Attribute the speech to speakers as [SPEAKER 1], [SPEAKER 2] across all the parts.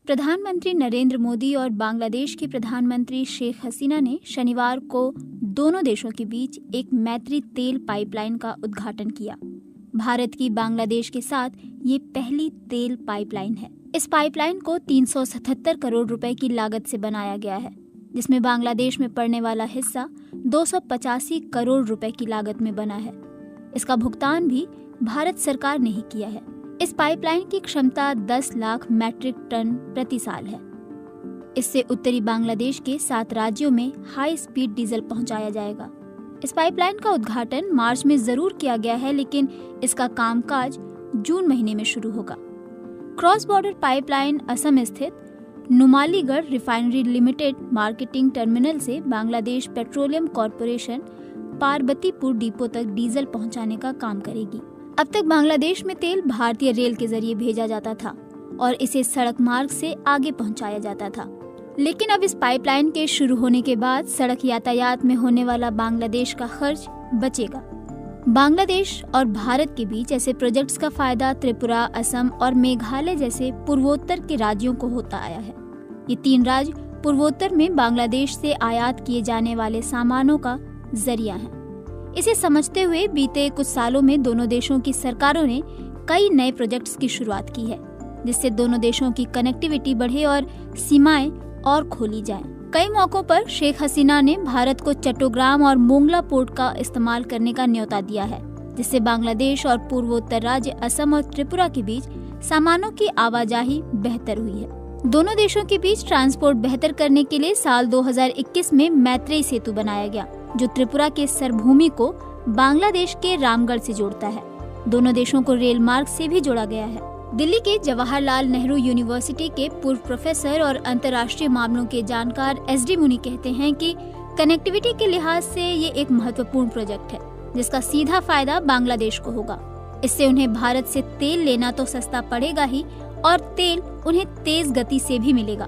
[SPEAKER 1] प्रधानमंत्री नरेंद्र मोदी और बांग्लादेश की प्रधानमंत्री शेख हसीना ने शनिवार को दोनों देशों के बीच एक मैत्री तेल पाइपलाइन का उद्घाटन किया। भारत की बांग्लादेश के साथ ये पहली तेल पाइपलाइन है। इस पाइपलाइन को 377 करोड़ रुपए की लागत से बनाया गया है, जिसमें बांग्लादेश में पड़ने वाला हिस्सा 285 करोड़ रुपए की लागत में बना है। इसका भुगतान भी भारत सरकार ने ही किया है। इस पाइपलाइन की क्षमता 10 लाख मैट्रिक टन प्रति साल है। इससे उत्तरी बांग्लादेश के 7 राज्यों में हाई स्पीड डीजल पहुंचाया जाएगा। इस पाइपलाइन का उद्घाटन मार्च में जरूर किया गया है, लेकिन इसका कामकाज जून महीने में शुरू होगा। क्रॉस बॉर्डर पाइपलाइन असम स्थित Numaligarh refinery limited marketing terminal से बांग्लादेश पेट्रोलियम कॉरपोरेशन पार्बतीपुर डिपो तक डीजल पहुंचाने का काम करेगी। अब तक बांग्लादेश में तेल भारतीय रेल के जरिए भेजा जाता था और इसे सड़क मार्ग से आगे पहुंचाया जाता था, लेकिन अब इस पाइपलाइन के शुरू होने के बाद सड़क यातायात में होने वाला बांग्लादेश का खर्च बचेगा। बांग्लादेश और भारत के बीच ऐसे प्रोजेक्ट्स का फायदा त्रिपुरा, असम और मेघालय जैसे पूर्वोत्तर के राज्यों को होता आया है। ये 3 राज्य पूर्वोत्तर में बांग्लादेश से आयात किए जाने वाले सामानों का जरिया हैं। इसे समझते हुए बीते कुछ सालों में दोनों देशों की सरकारों ने कई नए प्रोजेक्ट्स की शुरुआत की है, जिससे दोनों देशों की कनेक्टिविटी बढ़े और सीमाएं और खोली जाएं। कई मौकों पर शेख हसीना ने भारत को चट्टोग्राम और मोंगला पोर्ट का इस्तेमाल करने का न्योता दिया है, जिससे बांग्लादेश और पूर्वोत्तर राज्य असम और त्रिपुरा के बीच सामानों की आवाजाही बेहतर हुई है। दोनों देशों के बीच ट्रांसपोर्ट बेहतर करने के लिए साल 2021 में मैत्रेई सेतु बनाया गया, जो त्रिपुरा के सरभूमि को बांग्लादेश के रामगढ़ से जोड़ता है। दोनों देशों को रेल मार्ग से भी जोड़ा गया है। दिल्ली के जवाहरलाल नेहरू यूनिवर्सिटी के पूर्व प्रोफेसर और अंतर्राष्ट्रीय मामलों के जानकार SD मुनि कहते हैं कि कनेक्टिविटी के लिहाज से ये एक महत्वपूर्ण प्रोजेक्ट है, जिसका सीधा फायदा बांग्लादेश को होगा। इससे उन्हें भारत से तेल लेना तो सस्ता पड़ेगा ही, और तेल उन्हें तेज गति से भी मिलेगा,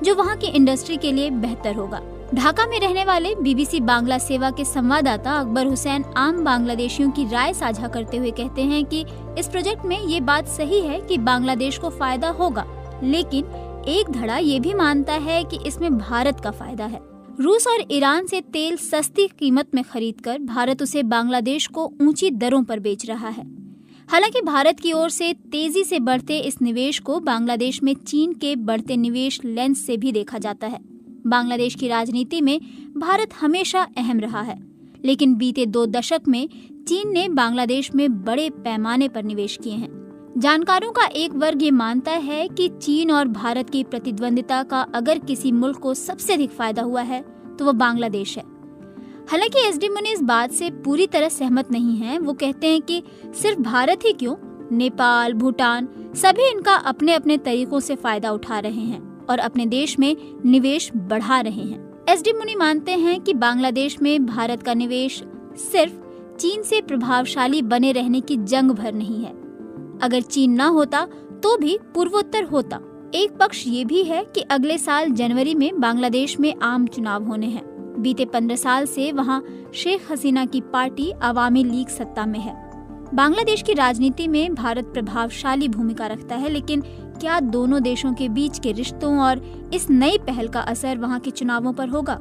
[SPEAKER 1] जो वहाँ की इंडस्ट्री के लिए बेहतर होगा। ढाका में रहने वाले BBC बांग्ला सेवा के संवाददाता अकबर हुसैन आम बांग्लादेशियों की राय साझा करते हुए कहते हैं कि इस प्रोजेक्ट में ये बात सही है कि बांग्लादेश को फायदा होगा, लेकिन एक धड़ा ये भी मानता है कि इसमें भारत का फायदा है। रूस और ईरान से तेल सस्ती कीमत में खरीदकर भारत उसे बांग्लादेश को ऊंची दरों पर बेच रहा है। हालांकि भारत की ओर से तेजी से बढ़ते इस निवेश को बांग्लादेश में चीन के बढ़ते निवेश लेंस से भी देखा जाता है। बांग्लादेश की राजनीति में भारत हमेशा अहम रहा है, लेकिन बीते 2 दशक में चीन ने बांग्लादेश में बड़े पैमाने पर निवेश किए हैं। जानकारों का एक वर्ग ये मानता है कि चीन और भारत की प्रतिद्वंदिता का अगर किसी मुल्क को सबसे अधिक फायदा हुआ है तो वो बांग्लादेश है। हालांकि SD मुनि इस बात से पूरी तरह सहमत नहीं हैं। वो कहते हैं कि सिर्फ भारत ही क्यों, नेपाल, भूटान सभी इनका अपने अपने तरीकों से फायदा उठा रहे हैं और अपने देश में निवेश बढ़ा रहे हैं। SD मुनि मानते हैं कि बांग्लादेश में भारत का निवेश सिर्फ चीन से प्रभावशाली बने रहने की जंग भर नहीं है। अगर चीन ना होता तो भी पूर्वोत्तर होता। एक पक्ष ये भी है कि अगले साल जनवरी में बांग्लादेश में आम चुनाव होने हैं। बीते 15 साल से वहाँ शेख हसीना की पार्टी अवामी लीग सत्ता में है। बांग्लादेश की राजनीति में भारत प्रभावशाली भूमिका रखता है, लेकिन क्या दोनों देशों के बीच के रिश्तों और इस नई पहल का असर वहां के चुनावों पर होगा?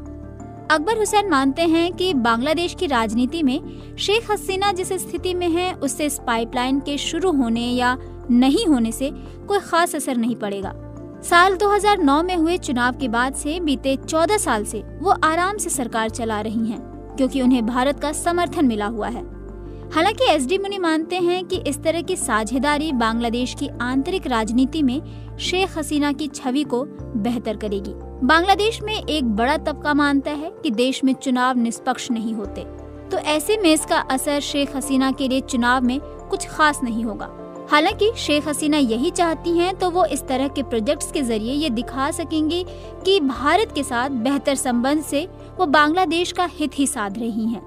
[SPEAKER 1] अकबर हुसैन मानते हैं कि बांग्लादेश की राजनीति में शेख हसीना जिस स्थिति में है, उससे इस पाइपलाइन के शुरू होने या नहीं होने से कोई खास असर नहीं पड़ेगा। साल 2009 में हुए चुनाव के बाद से बीते 14 साल से वो आराम से सरकार चला रही हैं, क्योंकि उन्हें भारत का समर्थन मिला हुआ है। हालांकि SD मुनि मानते हैं कि इस तरह की साझेदारी बांग्लादेश की आंतरिक राजनीति में शेख हसीना की छवि को बेहतर करेगी। बांग्लादेश में एक बड़ा तबका मानता है कि देश में चुनाव निष्पक्ष नहीं होते, तो ऐसे में इसका असर शेख हसीना के लिए चुनाव में कुछ खास नहीं होगा। हालांकि शेख हसीना यही चाहती हैं, तो वो इस तरह के प्रोजेक्ट्स के जरिए ये दिखा सकेंगी कि भारत के साथ बेहतर संबंध से वो बांग्लादेश का हित ही साध रही हैं।